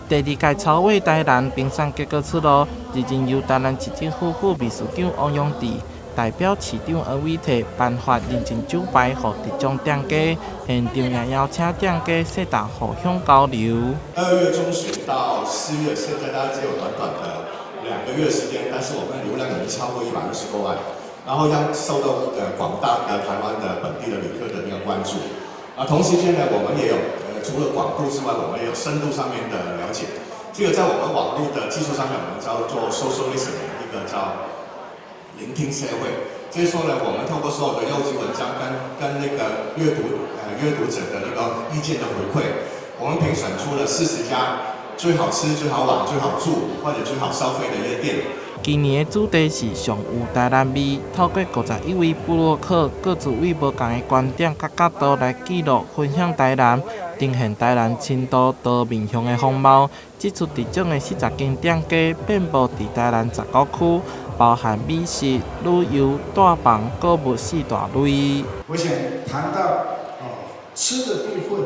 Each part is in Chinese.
第二届草尾台南评选结果出炉，日前由台南市政府副秘书长王永志代表市长黄伟摕颁发认证奖牌予得奖店家，现场也邀请店家适当互相交流。2月中旬到4月，现在大概只有短短的2个月时间，但是我们的流量已经超过120多万，然后让受到广大的台湾的本地的旅客的那个关注。同时间呢，我们也有除了广度之外，我们也有深度上面的了解。这个在我们网络的技术上面，我们叫做 social listening， 一个叫聆听社会。就是说呢，我们透过所有的优质文章跟那个阅读者的那个意见的回馈，我们评选出了40家最好吃、最好玩、最好住或者最好消费的一些店。今年的主题是上有台南味，透过51位部落客各自为不同的观点甲角度来记录分享台南，呈现台南深度多面向的风貌。这次得奖的40间店家遍布伫台南10个区，包含美食、旅游、大房、购物4大类。我想谈到吃的部分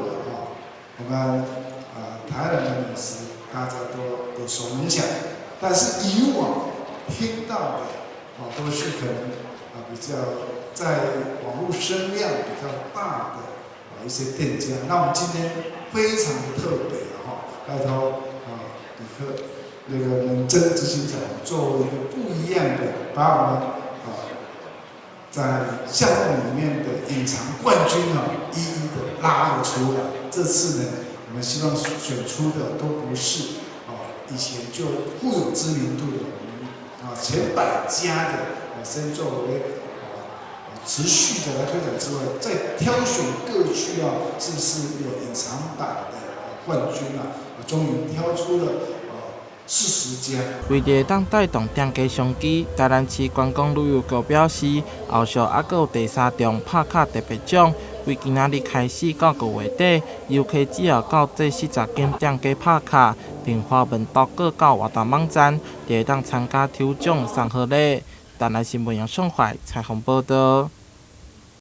我们台南的美食大家都有所影响，但是以往听到的都是可能比较在网络声量比较大的一些店家。那我们今天非常的特别拜托旅客那个能真执行长作为一个不一样的，把我们在项目里面的隐藏冠军一一的拉了出来。这次呢，我们希望选出的都不是以前就富有知名度的前100家的，先作为持续的来推展之外，再挑选各区是不是有隐藏版的冠军终于挑出了40家。为了当带动店家商机，台南市观光旅游局表示，后续还佫有第3重拍卡特别奖。为今仔日开始到5月底，游客只要到这40间店家拍卡，并发文投稿到活动网站，就会当参加抽奖送贺礼。台南新闻杨尚怀采访报道。